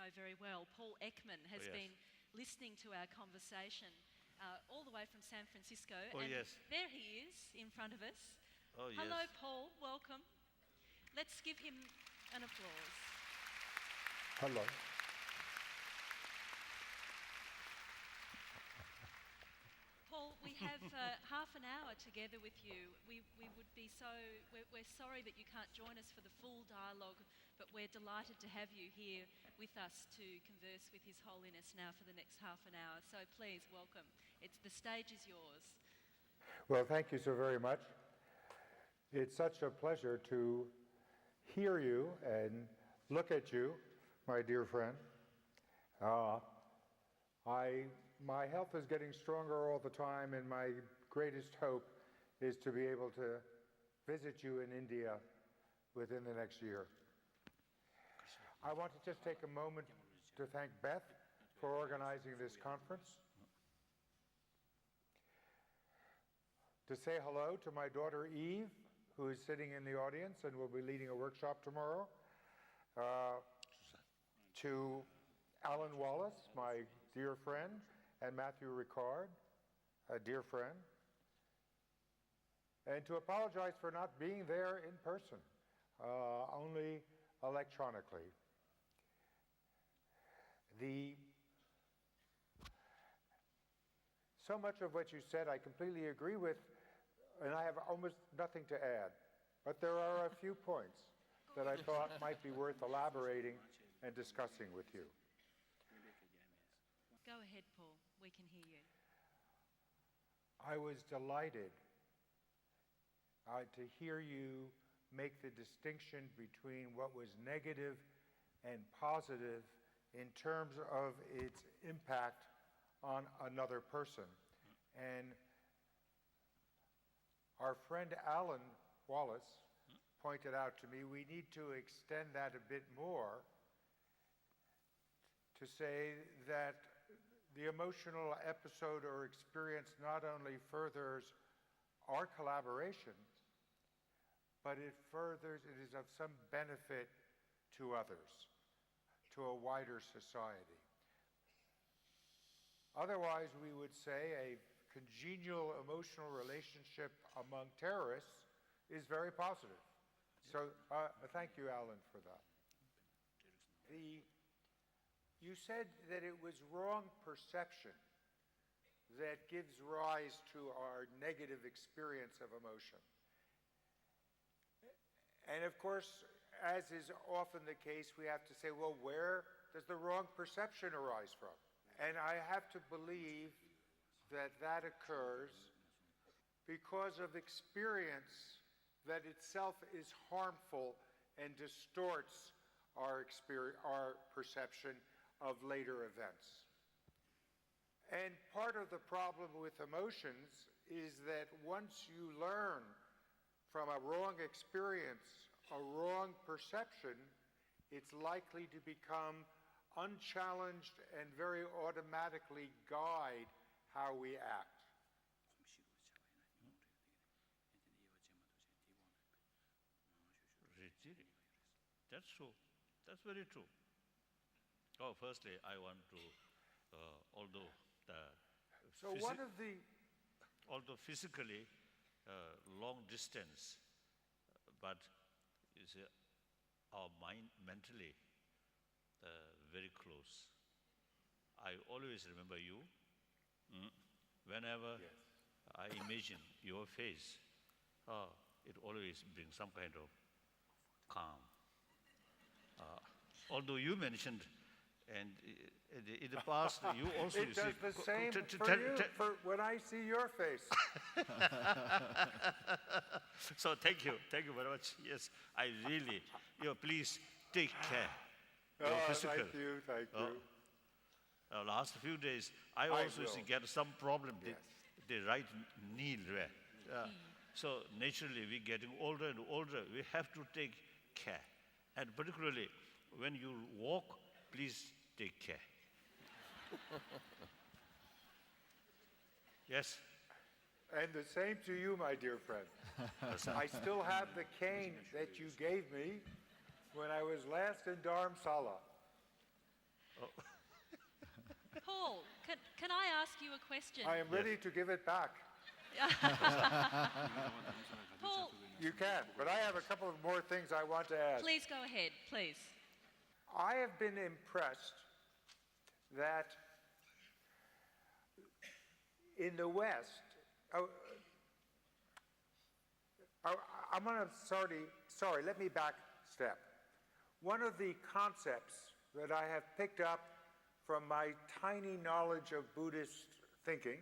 know very well, Paul Ekman, has been listening to our conversation all the way from San Francisco. There he is in front of us. Hello, Paul. Welcome. Let's give him an applause. Hello. Paul, we have half an hour together with you. We're sorry that you can't join us for the full dialogue, but we're delighted to have you here with us to converse with His Holiness now for the next half an hour. So please, welcome. The stage is yours. Well, thank you so very much. It's such a pleasure to hear you and look at you, my dear friend. My health is getting stronger all the time, and my greatest hope is to be able to visit you in India within the next year. I want to just take a moment to thank Beth for organizing this conference, to say hello to my daughter Eve, who is sitting in the audience and will be leading a workshop tomorrow, to Alan Wallace, my dear friend, and Matthew Ricard, a dear friend, and to apologize for not being there in person, only electronically. So much of what you said I completely agree with, and I have almost nothing to add, but there are a few points that I thought might be worth elaborating and discussing with you. Go ahead, Paul. We can hear you. I was delighted to hear you make the distinction between what was negative and positive in terms of its impact on another person. And our friend Alan Wallace pointed out to me we need to extend that a bit more to say that the emotional episode or experience not only furthers our collaboration, but it is of some benefit to others, to a wider society. Otherwise, we would say a congenial emotional relationship among terrorists is very positive. So thank you, Alan, for that. You said that it was wrong perception that gives rise to our negative experience of emotion. And of course, as is often the case, we have to say, well, where does the wrong perception arise from? And I have to believe that that occurs because of experience that itself is harmful and distorts our perception of later events. And part of the problem with emotions is that once you learn from a wrong experience, a wrong perception, it's likely to become unchallenged and very automatically guide how we act. Really? That's true. That's very true. Oh, firstly, I want to, although physically long distance, but you see, our mind mentally very close. I always remember you. Whenever I imagine your face, it always brings some kind of calm. Although you mentioned, and in the past, you also... It does the same for you, when I see your face. So thank you very much. Yes, I really, please take care. Thank you. Last few days, I also get some problem. The right knee, right? So naturally, we're getting older and older. We have to take care. And particularly, when you walk, please take care. Yes? And the same to you, my dear friend. I still have the cane that you gave me when I was last in Dharamsala. Paul, can I ask you a question? I am ready to give it back. Paul, You can, but I have a couple of more things I want to add. please go ahead, please. I have been impressed that in the West, I'm going to, sorry, let me back step. One of the concepts that I have picked up from my tiny knowledge of Buddhist thinking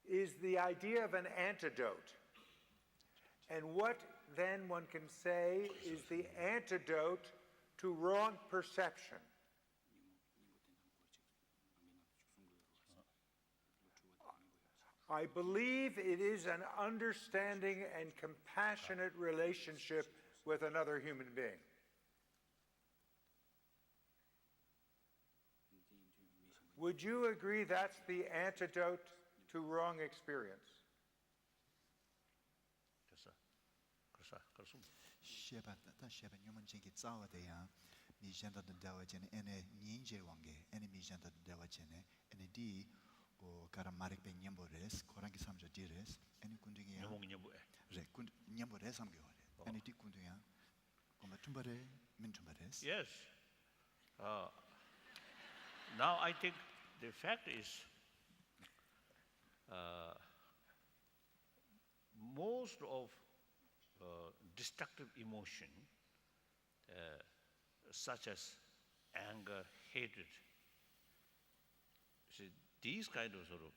is the idea of an antidote. And what then one can say is the antidote to wrong perception. I believe it is an understanding and compassionate relationship with another human being. Would you agree that's the antidote to wrong experience? Yes. Now I think the fact is most of destructive emotion, such as anger, hatred, see, these kind of sort of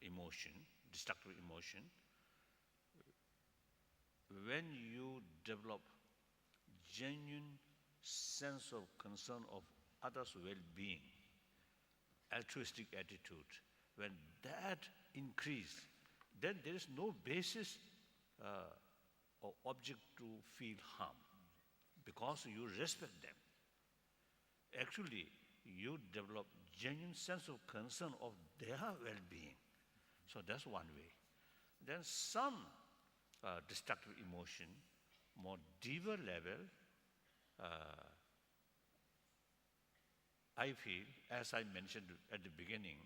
emotion, destructive emotion, when you develop genuine sense of concern of others' well-being, altruistic attitude, when that increase, then there is no basis or object to feel harm because you respect them. Actually, you develop genuine sense of concern of their well-being. So that's one way. Then some destructive emotion, more deeper level, I feel, as I mentioned at the beginning,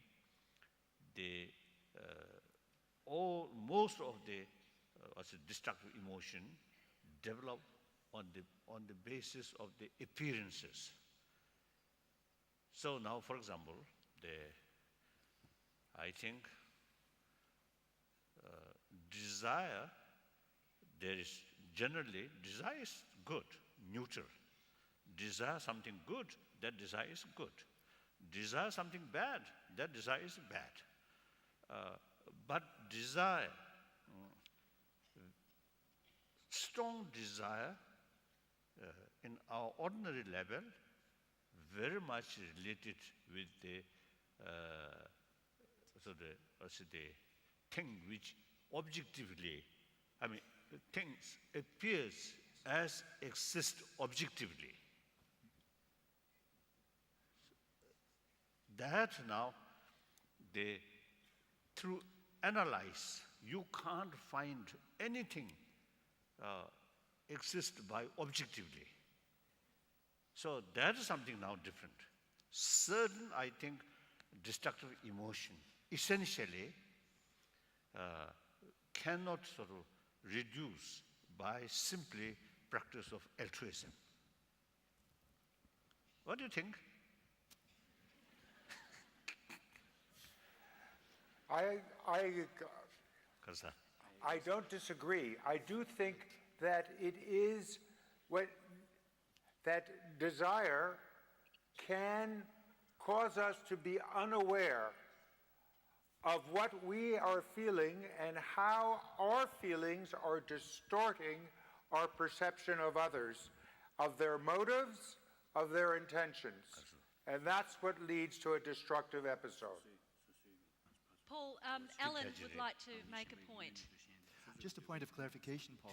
most of the destructive emotion develop on the basis of the appearances. So now, for example, I think desire, desire is good, neutral. Desire something good, that desire is good. Desire something bad, that desire is bad. But desire, strong desire in our ordinary level, very much related with the thing which objectively, things appears as exist objectively. That now, through analyze, you can't find anything exist by objectively. So that is something now different. Certain, I think, destructive emotion essentially cannot sort of reduce by simply practice of altruism. What do you think? I don't disagree. I do think that it is that desire can cause us to be unaware of what we are feeling and how our feelings are distorting our perception of others, of their motives, of their intentions. And that's what leads to a destructive episode. Paul, Alan would like to make a point. Just a point of clarification, Paul.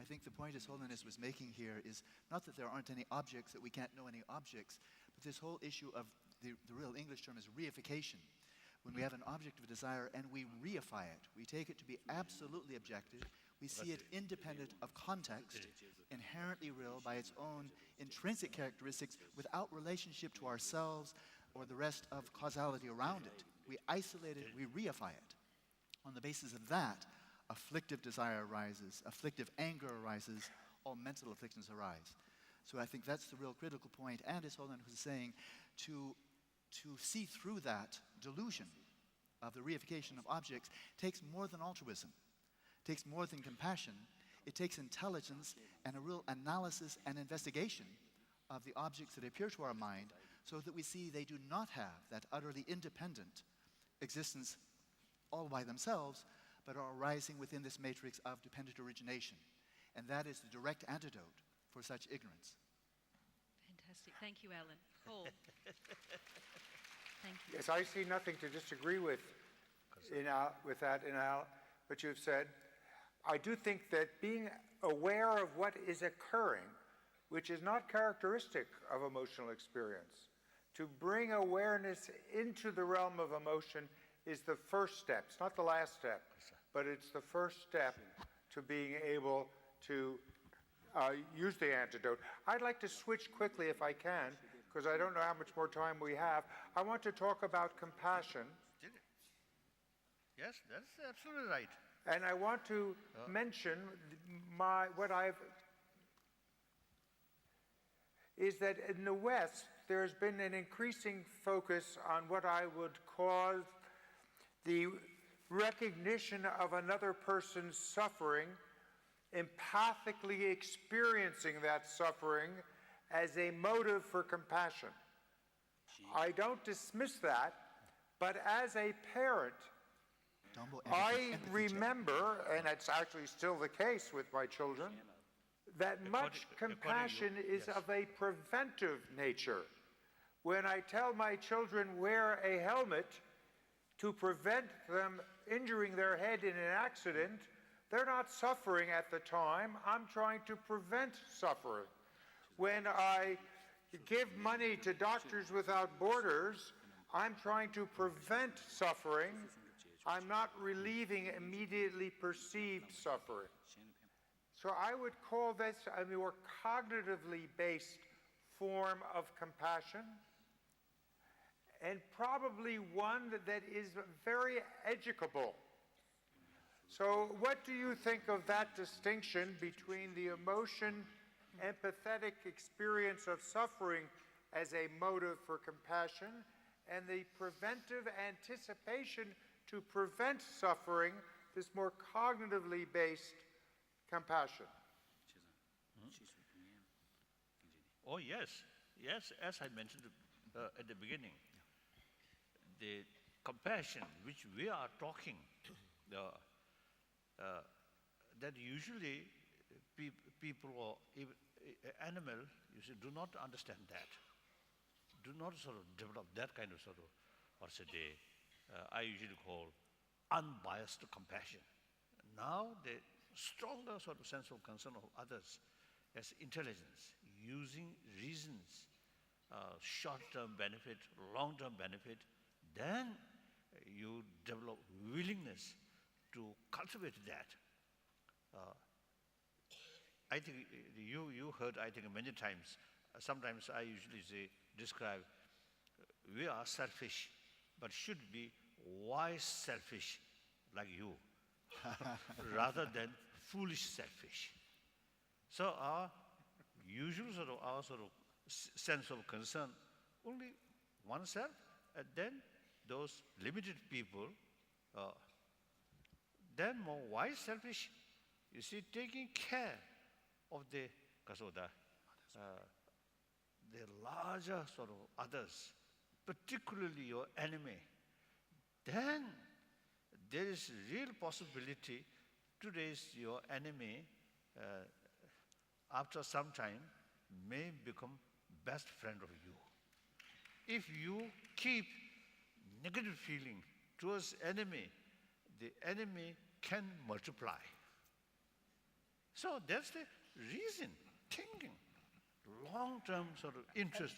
I think the point His Holiness was making here is not that there aren't any objects, that we can't know any objects, but this whole issue of the real English term is reification. When we have an object of desire and we reify it, we take it to be absolutely objective, We see it independent of context, inherently real by its own intrinsic characteristics without relationship to ourselves or the rest of causality around it. We isolate it, we reify it. On the basis of that, afflictive desire arises, afflictive anger arises, all mental afflictions arise. So I think that's the real critical point, and as Holiness was saying, to see through that delusion of the reification of objects takes more than altruism, takes more than compassion. It takes intelligence and a real analysis and investigation of the objects that appear to our mind so that we see they do not have that utterly independent existence all by themselves, but are arising within this matrix of dependent origination. And that is the direct antidote for such ignorance. Fantastic. Thank you, Alan. Paul. Thank you. Yes, I see nothing to disagree with that in what you've said. I do think that being aware of what is occurring, which is not characteristic of emotional experience, to bring awareness into the realm of emotion is the first step. It's not the last step, but it's the first step to being able to use the antidote. I'd like to switch quickly, if I can, because I don't know how much more time we have. I want to talk about compassion. Yes, that's absolutely right. And I want to mention is that in the West, there's been an increasing focus on what I would call the recognition of another person's suffering, empathically experiencing that suffering as a motive for compassion. I don't dismiss that, but as a parent, I remember, and it's actually still the case with my children, that much compassion is of a preventive nature. When I tell my children wear a helmet to prevent them injuring their head in an accident, they're not suffering at the time. I'm trying to prevent suffering. When I give money to Doctors Without Borders, I'm trying to prevent suffering. I'm not relieving immediately perceived suffering. So I would call this a more cognitively based form of compassion, and probably one that is very educable. So what do you think of that distinction between the emotion, empathetic experience of suffering as a motive for compassion and the preventive anticipation to prevent suffering, this more cognitively based compassion? Oh, yes. Yes, as I mentioned at the beginning, the compassion which we are talking, that usually people or even animal, you see, do not understand that, do not sort of develop that kind of sort of, I usually call unbiased compassion. Now the stronger sort of sense of concern of others as intelligence, using reasons, short-term benefit, long-term benefit, then you develop willingness to cultivate that. I think you heard, I think, many times, sometimes I usually describe, we are selfish, but should be wise selfish like you, rather than foolish selfish. So our usual our sense of concern, only oneself, and then those limited people, then more wise selfish, you see, taking care of the larger sort of others, particularly your enemy, then there is real possibility today's your enemy after some time may become best friend of you. If you keep negative feeling towards enemy, the enemy can multiply. So that's the reason, thinking, long-term sort of interest.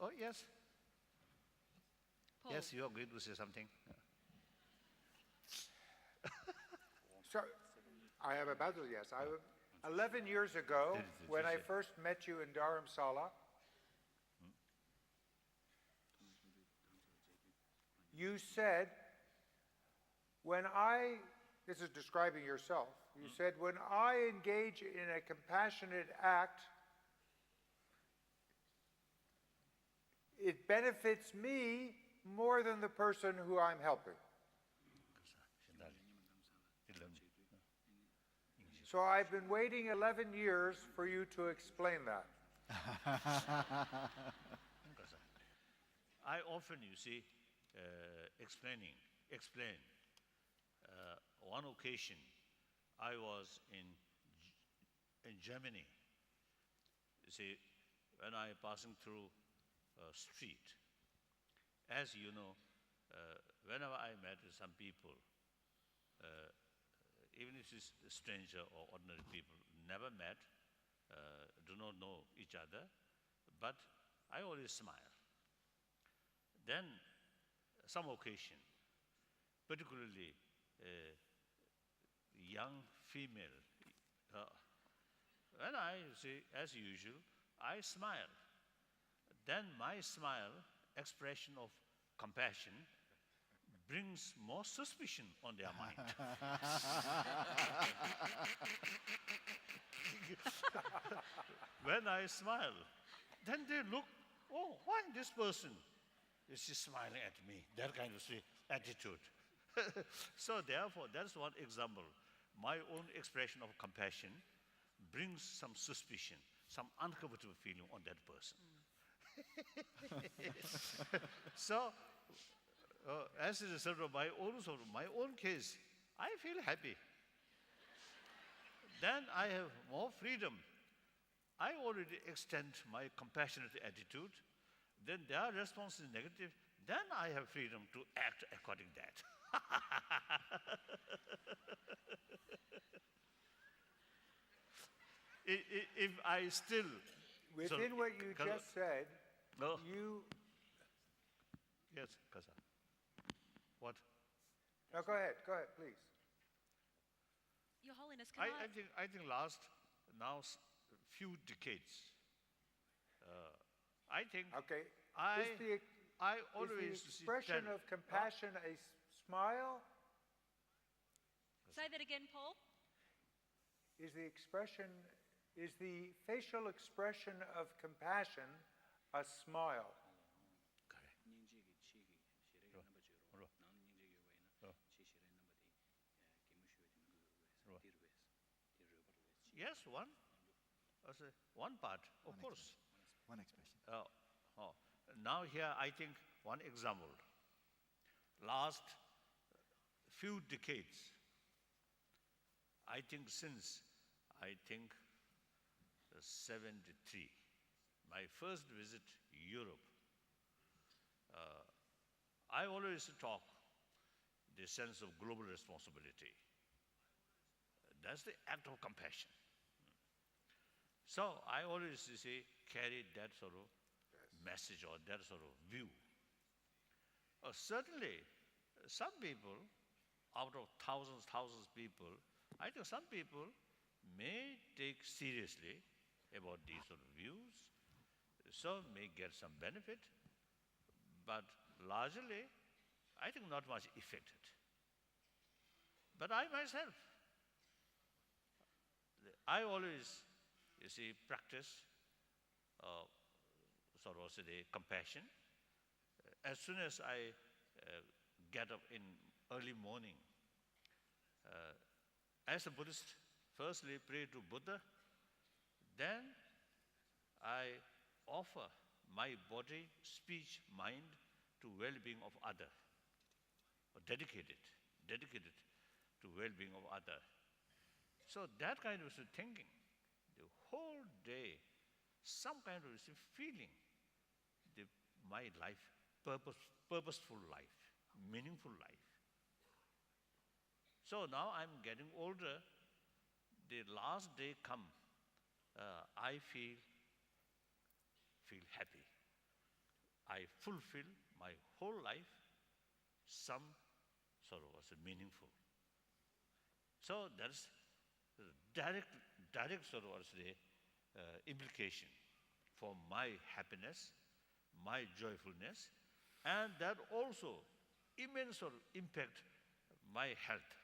Oh, yes? Paul. Yes, you are going to say something. So I am about to, yes. 11 years ago, when I first met you in Dharamsala, you said, this is describing yourself, you said, when I engage in a compassionate act, it benefits me more than the person who I'm helping. So I've been waiting 11 years for you to explain that. I often, explain. One occasion, I was in Germany. When I passing through a street, as you know, whenever I met some people, even if it's a stranger or ordinary people, never met, do not know each other, but I always smile. Then, some occasion, particularly young female, when I say, as usual, I smile. Then my smile, expression of compassion, brings more suspicion on their mind. When I smile, then they look, oh, why this person is she smiling at me? That kind of attitude. So therefore, that's one example. My own expression of compassion brings some suspicion, some uncomfortable feeling on that person. So, as a result of my own case, I feel happy. Then I have more freedom. I already extend my compassionate attitude. Then their response is negative. Then I have freedom to act according to that. If I still... Within what you just said, No. you... Yes, Kasa. What? No, go ahead, please. Your Holiness, can I... I think last few decades, I think Okay. I is always the expression of compassion a smile? Say that again, Paul. Is the facial expression of compassion a smile? Yes, one part, of course. One expression. Now here, I think one example. Last few decades, I think since 73, my first visit Europe, I always talk the sense of global responsibility. That's the act of compassion. So I always carry that sort of message or that sort of view. Certainly, some people, out of thousands of people, I think some people may take seriously about these sort of views, some may get some benefit, but largely, I think not much affected. But I myself, I always, practice sort of the compassion. As soon as I get up in early morning, as a Buddhist, firstly pray to Buddha, then I offer my body, speech, mind to well-being of other, or dedicated to well-being of other. So that kind of thinking, the whole day, some kind of feeling, my life, purposeful life, meaningful life. So now I'm getting older, the last day come, I feel happy. I fulfill my whole life, some sort of meaningful. So that's direct sort of implication for my happiness, my joyfulness, and that also immense sort of impact my health.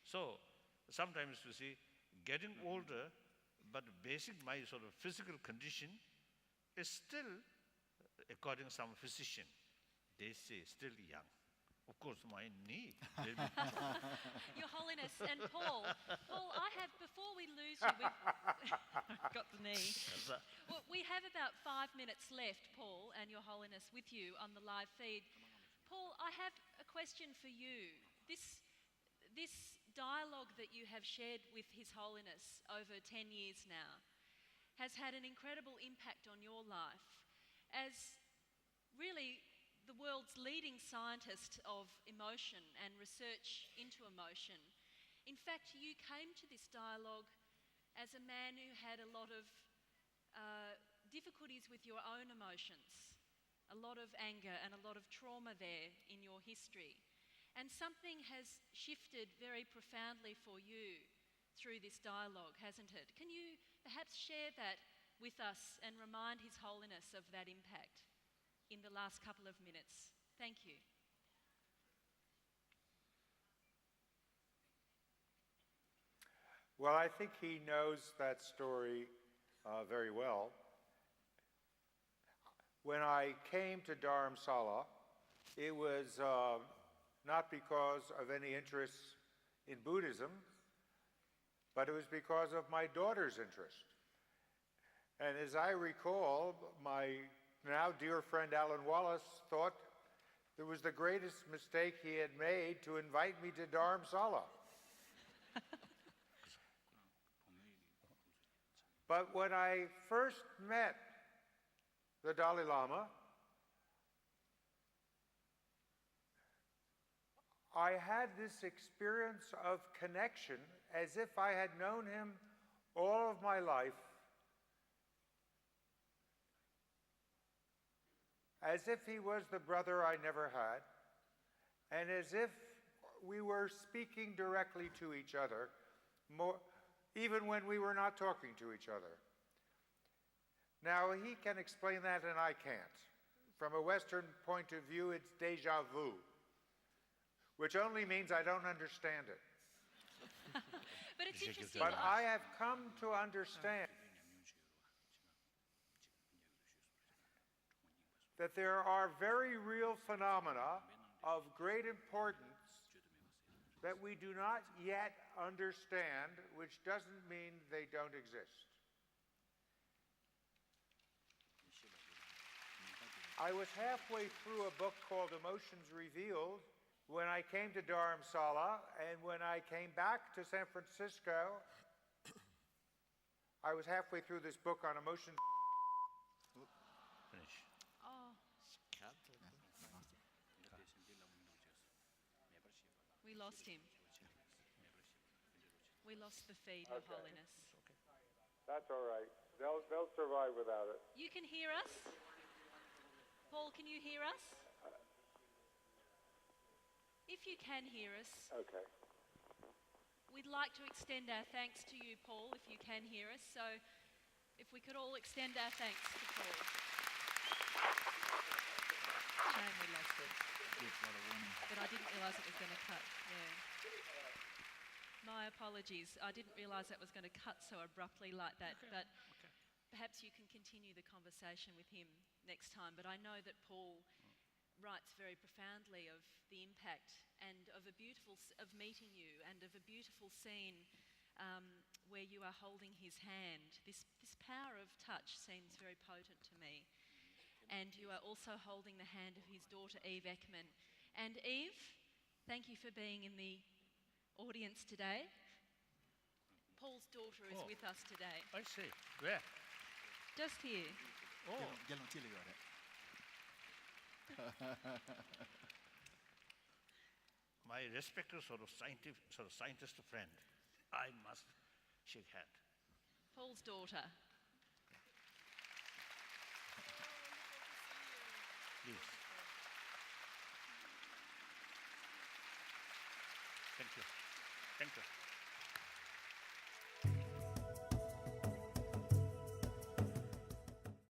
So sometimes you see, getting older, but basic my sort of physical condition is still, according to some physician, they say still young. Of course, my knee. Your Holiness, and Paul, I have, before we lose you, we've got the knee. Well, we have about 5 minutes left, Paul, and Your Holiness, with you on the live feed. Paul, I have a question for you. This dialogue that you have shared with His Holiness over 10 years now has had an incredible impact on your life as really the world's leading scientist of emotion and research into emotion. In fact, you came to this dialogue as a man who had a lot of difficulties with your own emotions, a lot of anger and a lot of trauma there in your history. And something has shifted very profoundly for you through this dialogue, hasn't it? Can you perhaps share that with us and remind His Holiness of that impact in the last couple of minutes? Thank you. Well, I think he knows that story very well. When I came to Dharamsala, it was not because of any interest in Buddhism, but it was because of my daughter's interest. And as I recall, my now dear friend Alan Wallace thought it was the greatest mistake he had made to invite me to Dharamsala. But when I first met the Dalai Lama, I had this experience of connection as if I had known him all of my life, as if he was the brother I never had, and as if we were speaking directly to each other, even when we were not talking to each other. Now, he can explain that and I can't. From a Western point of view, it's déjà vu, which only means I don't understand it. But it's interesting. But I have come to understand that there are very real phenomena of great importance that we do not yet understand, which doesn't mean they don't exist. I was halfway through a book called Emotions Revealed when I came to Dharamsala, and when I came back to San Francisco, I was halfway through this book on emotions. Finish. Oh, we lost him. We lost the feed, Your Holiness. That's all right. They'll survive without it. You can hear us? Paul, can you hear us? If you can hear us, Okay. we'd like to extend our thanks to you, Paul, if you can hear us. So if we could all extend our thanks to Paul. Shame we lost it. But I didn't realise it was going to cut. Yeah. My apologies. I didn't realise that was going to cut so abruptly like that. But perhaps you can continue the conversation with him next time. But I know that Paul writes very profoundly of the impact and of of meeting you and of a beautiful scene where you are holding his hand. This power of touch seems very potent to me. And you are also holding the hand of his daughter, Eve Ekman. And Eve, thank you for being in the audience today. Paul's daughter is with us today. I see. Where? Just here. Oh. My respected sort of scientist friend, I must shake hand. Paul's daughter. Please. Thank you. Thank you.